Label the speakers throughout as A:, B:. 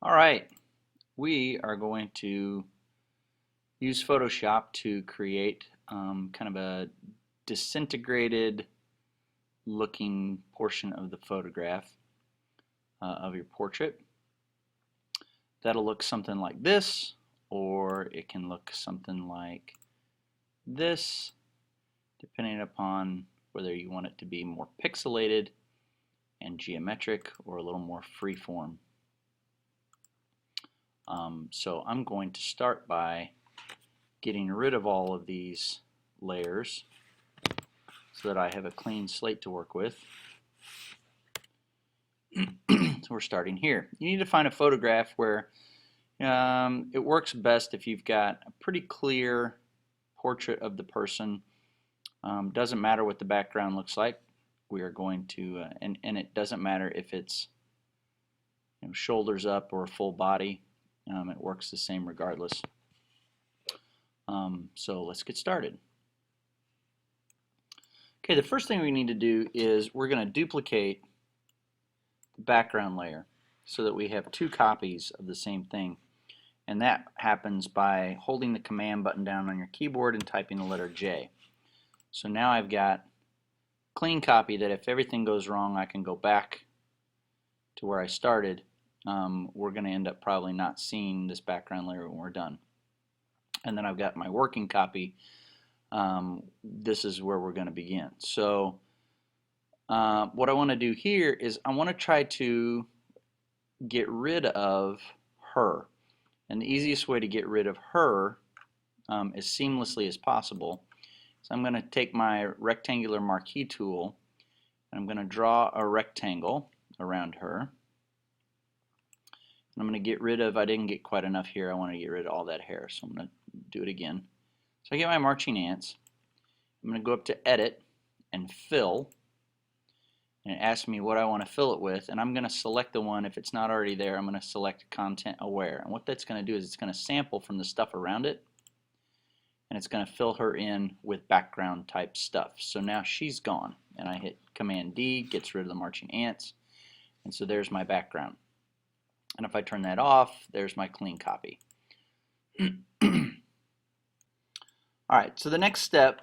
A: All right, we are going to use Photoshop to create kind of a disintegrated looking portion of the photograph of your portrait. That'll look something like this, or it can look something like this, depending upon whether you want it to be more pixelated and geometric or a little more freeform. So I'm going to start by getting rid of all of these layers so that I have a clean slate to work with. So we're starting here. You need to find a photograph where it works best if you've got a pretty clear portrait of the person. Doesn't matter what the background looks like. We are going to, and it doesn't matter if it's shoulders up or a full body. It works the same regardless. So let's get started. Okay, the first thing we need to do is we're going to duplicate the background layer so that we have two copies of the same thing. And that happens by holding the command button down on your keyboard and typing the letter J. So now I've got a clean copy that if everything goes wrong, I can go back to where I started. We're going to end up probably not seeing this background layer when we're done. And then I've got my working copy. This is where we're going to begin. So what I want to do here is I want to try to get rid of her. And the easiest way to get rid of her as seamlessly as possible. So I'm going to take my rectangular marquee tool and I'm going to draw a rectangle around her. And I'm going to get rid of, I didn't get quite enough here, I want to get rid of all that hair, so I'm going to do it again. So I get my marching ants, I'm going to go up to Edit and Fill, and it asks me what I want to fill it with, and I'm going to select the one, if it's not already there, I'm going to select Content Aware. And what that's going to do is it's going to sample from the stuff around it, and it's going to fill her in with background type stuff. So now she's gone, and I hit Command D, gets rid of the marching ants, and so there's my background. And if I turn that off, there's my clean copy. Alright, so the next step,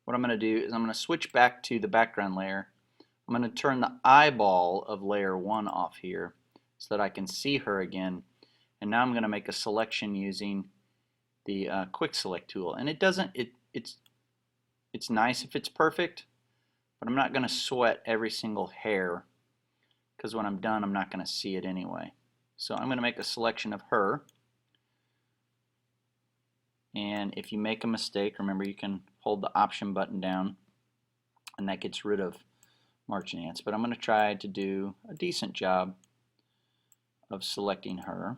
A: what I'm going to do is I'm going to switch back to the background layer. I'm going to turn the eyeball of layer 1 off here so that I can see her again. And now I'm going to make a selection using the quick select tool. And it's nice if it's perfect, but I'm not going to sweat every single hair because when I'm done I'm not going to see it anyway. So I'm going to make a selection of her, and if you make a mistake, remember you can hold the option button down and that gets rid of marching ants, but I'm going to try to do a decent job of selecting her.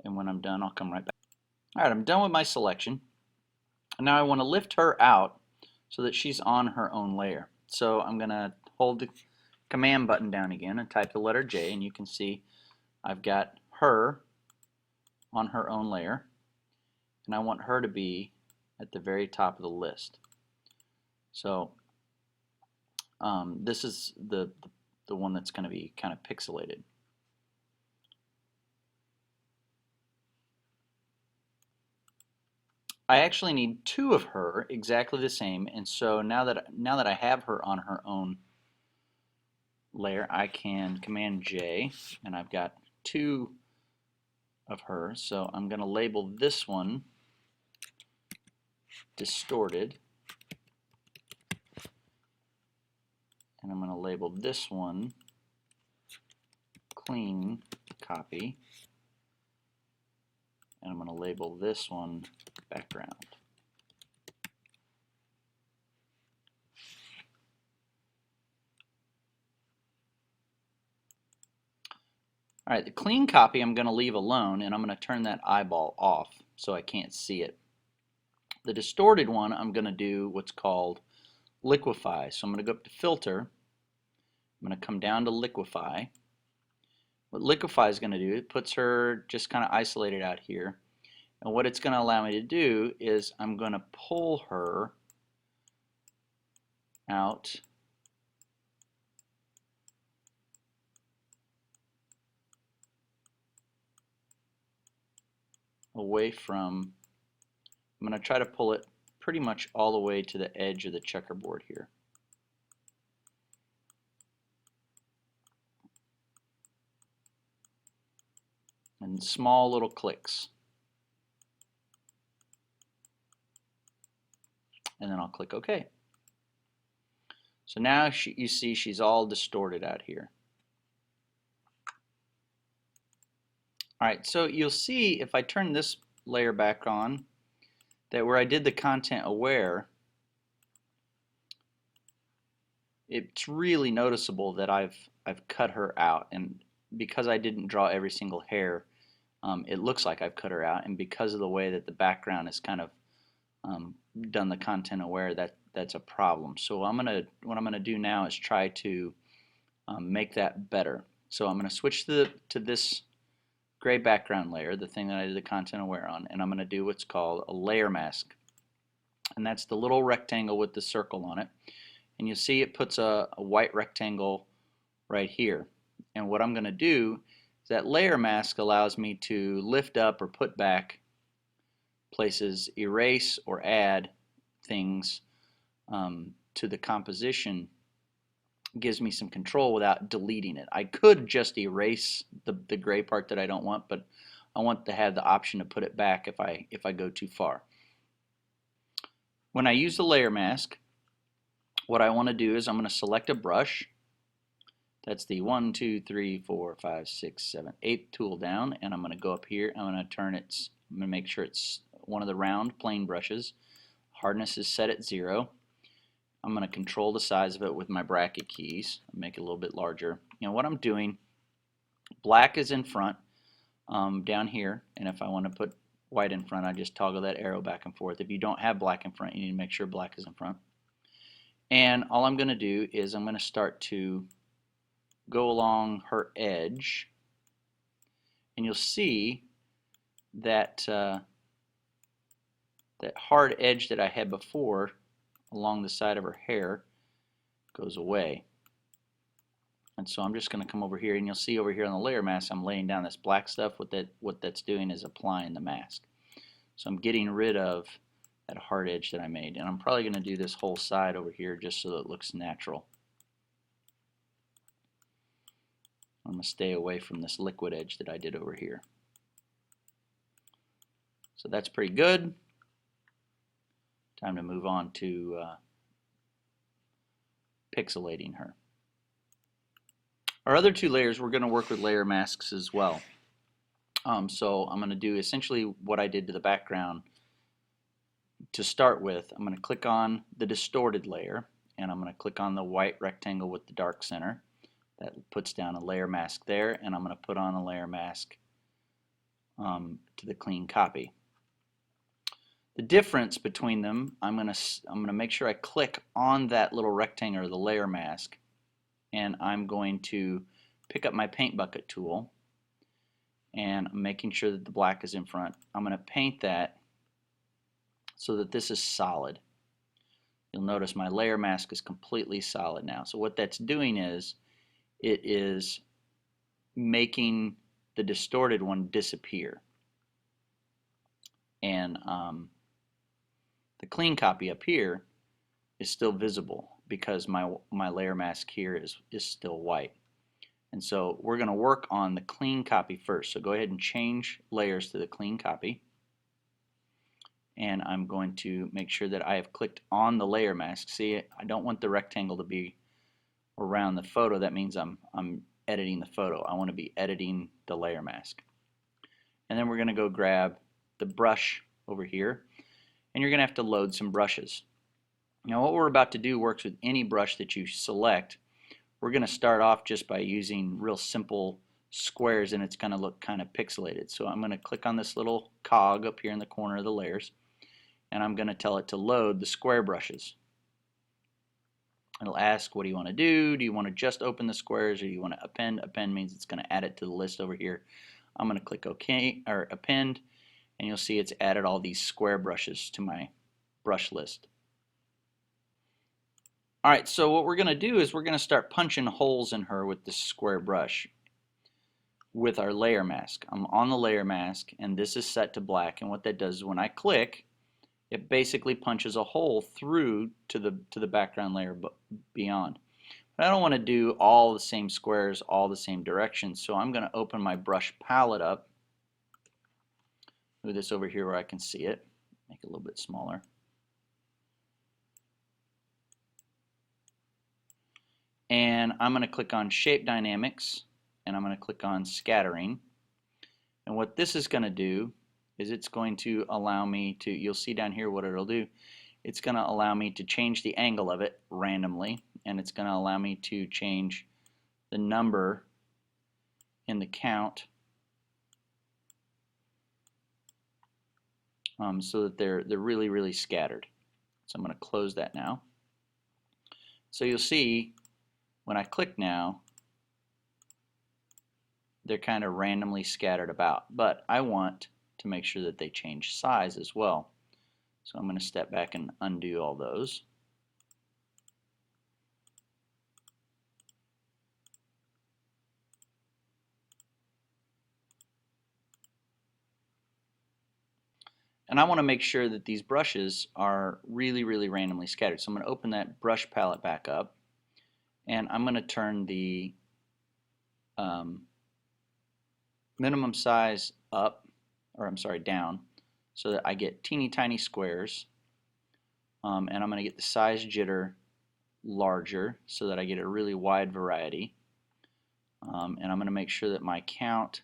A: And when I'm done I'll come right back. Alright, I'm done with my selection. Now I want to lift her out so that she's on her own layer. So I'm going to hold the command button down again and type the letter J, and you can see I've got her on her own layer, and I want her to be at the very top of the list. So this is the one that's going to be kind of pixelated. I actually need two of her exactly the same, and so now that I have her on her own layer, I can Command J, and I've got two of her. So I'm going to label this one distorted, and I'm going to label this one clean copy, and I'm going to label this one background. Alright, the clean copy I'm going to leave alone, and I'm going to turn that eyeball off so I can't see it. The distorted one I'm going to do what's called liquefy. So I'm going to go up to Filter, I'm going to come down to liquefy. What liquefy is going to do, it puts her just kind of isolated out here. And what it's going to allow me to do is I'm going to pull her out away from, I'm going to try to pull it pretty much all the way to the edge of the checkerboard here. And small little clicks. And then I'll click OK. So now you see she's all distorted out here. Alright, so you'll see if I turn this layer back on that where I did the content aware, it's really noticeable that I've cut her out, and because I didn't draw every single hair, it looks like I've cut her out, and because of the way that the background is kind of done the content aware, that's a problem. So what I'm gonna do now is try to make that better. So I'm gonna switch to this gray background layer, the thing that I did the content aware on, and I'm gonna do what's called a layer mask, and that's the little rectangle with the circle on it. And you'll see it puts a white rectangle right here. And what I'm going to do is that layer mask allows me to lift up or put back places, erase or add things to the composition. It gives me some control without deleting it. I could just erase the gray part that I don't want, but I want to have the option to put it back if I go too far. When I use the layer mask, what I want to do is I'm going to select a brush. That's the 1, 2, 3, 4, 5, 6, 7, 8th tool down, and I'm going to go up here. I'm going to turn it. I'm going to make sure it's one of the round plane brushes. Hardness is set at 0. I'm going to control the size of it with my bracket keys. Make it a little bit larger. You know what I'm doing? Black is in front down here, and if I want to put white in front, I just toggle that arrow back and forth. If you don't have black in front, you need to make sure black is in front. And all I'm going to do is I'm going to start to go along her edge, and you'll see that that hard edge that I had before along the side of her hair goes away. And so I'm just going to come over here, and you'll see over here on the layer mask I'm laying down this black stuff. What that's doing is applying the mask. So I'm getting rid of that hard edge that I made, and I'm probably going to do this whole side over here just so that it looks natural. I'm going to stay away from this liquid edge that I did over here. So that's pretty good. Time to move on to pixelating her. Our other two layers, we're going to work with layer masks as well. So I'm going to do essentially what I did to the background. To start with, I'm going to click on the distorted layer, and I'm going to click on the white rectangle with the dark center. That puts down a layer mask there, and I'm going to put on a layer mask to the clean copy. The difference between them, I'm going to make sure I click on that little rectangle or the layer mask, and I'm going to pick up my paint bucket tool, and I'm making sure that the black is in front. I'm going to paint that so that this is solid. You'll notice my layer mask is completely solid now. So what that's doing is it is making the distorted one disappear. And the clean copy up here is still visible because my layer mask here is still white. And so we're going to work on the clean copy first. So go ahead and change layers to the clean copy. And I'm going to make sure that I have clicked on the layer mask. See, I don't want the rectangle to be around the photo. That means I'm editing the photo. I want to be editing the layer mask. And then we're going to go grab the brush over here, and you're going to have to load some brushes. Now what we're about to do works with any brush that you select. We're going to start off just by using real simple squares, and it's going to look kind of pixelated. So I'm going to click on this little cog up here in the corner of the layers, and I'm going to tell it to load the square brushes. It'll ask, what do you want to do? Do you want to just open the squares, or do you want to append? Append means it's going to add it to the list over here. I'm going to click OK, or append, and you'll see it's added all these square brushes to my brush list. Alright, so what we're going to do is we're going to start punching holes in her with this square brush with our layer mask. I'm on the layer mask and this is set to black, and what that does is when I click, it basically punches a hole through to the background layer beyond. But I don't want to do all the same squares all the same directions, so I'm going to open my brush palette up. Move this over here where I can see it. Make it a little bit smaller. And I'm going to click on Shape Dynamics, and I'm going to click on Scattering. And what this is going to do is it's going to allow me to, you'll see down here what it'll do, it's going to allow me to change the angle of it randomly, and it's going to allow me to change the number in the count so that they're really scattered. So I'm going to close that now. So you'll see when I click now, they're kind of randomly scattered about, but I want to make sure that they change size as well. So I'm going to step back and undo all those. And I want to make sure that these brushes are really randomly scattered. So I'm going to open that brush palette back up, and I'm going to turn the minimum size up, or I'm sorry, down, so that I get teeny tiny squares. And I'm going to get the size jitter larger so that I get a really wide variety. And I'm going to make sure that my count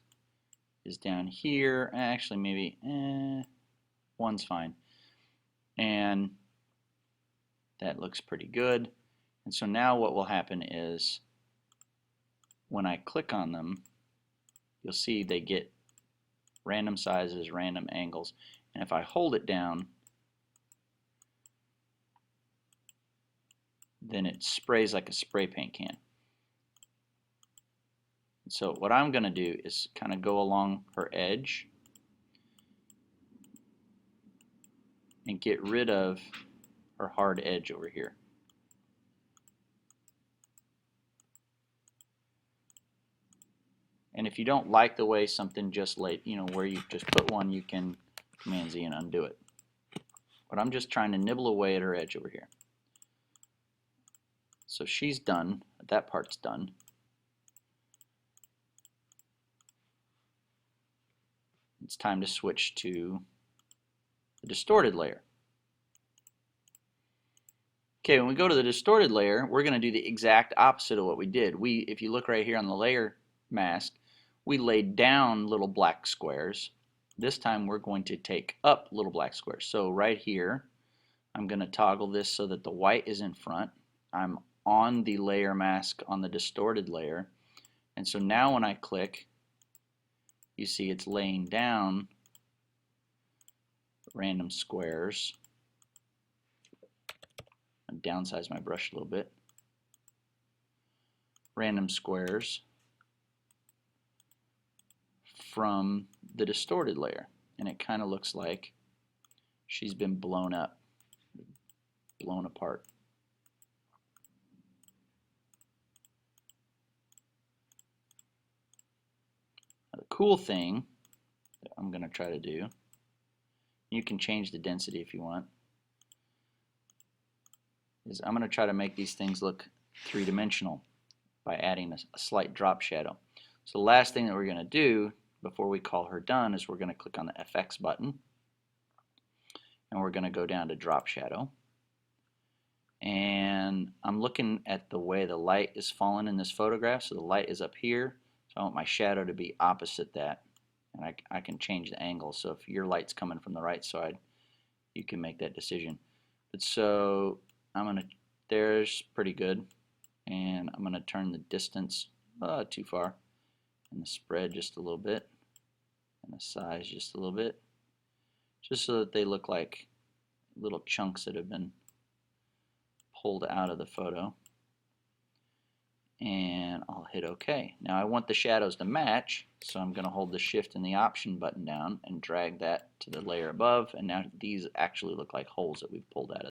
A: is down here. Actually, maybe one's fine. And that looks pretty good. And so now what will happen is when I click on them, you'll see they get random sizes, random angles. And if I hold it down, then it sprays like a spray paint can. So what I'm going to do is kind of go along her edge and get rid of her hard edge over here. And if you don't like the way something just laid, where you just put one, you can Command Z and undo it. But I'm just trying to nibble away at her edge over here. So she's done, that part's done. It's time to switch to the distorted layer. Okay, when we go to the distorted layer, we're going to do the exact opposite of what we did. If you look right here on the layer mask, we laid down little black squares. This time we're going to take up little black squares. So right here, I'm going to toggle this so that the white is in front. I'm on the layer mask on the distorted layer. And so now when I click, you see it's laying down random squares. I'll downsize my brush a little bit. Random squares from the distorted layer. And it kind of looks like she's been blown up, blown apart. Now, the cool thing that I'm going to try to do, you can change the density if you want, is I'm going to try to make these things look three-dimensional by adding a slight drop shadow. So the last thing that we're going to do before we call her done is we're going to click on the FX button, and we're going to go down to drop shadow. And I'm looking at the way the light is falling in this photograph. So the light is up here, so I want my shadow to be opposite that, and I can change the angle. So if your light's coming from the right side, you can make that decision. But so I'm gonna, there's pretty good, and I'm gonna turn the distance too far, and the spread just a little bit, and the size just a little bit, just so that they look like little chunks that have been pulled out of the photo. And I'll hit OK. Now I want the shadows to match, so I'm going to hold the Shift and the Option button down and drag that to the layer above, and now these actually look like holes that we've pulled out of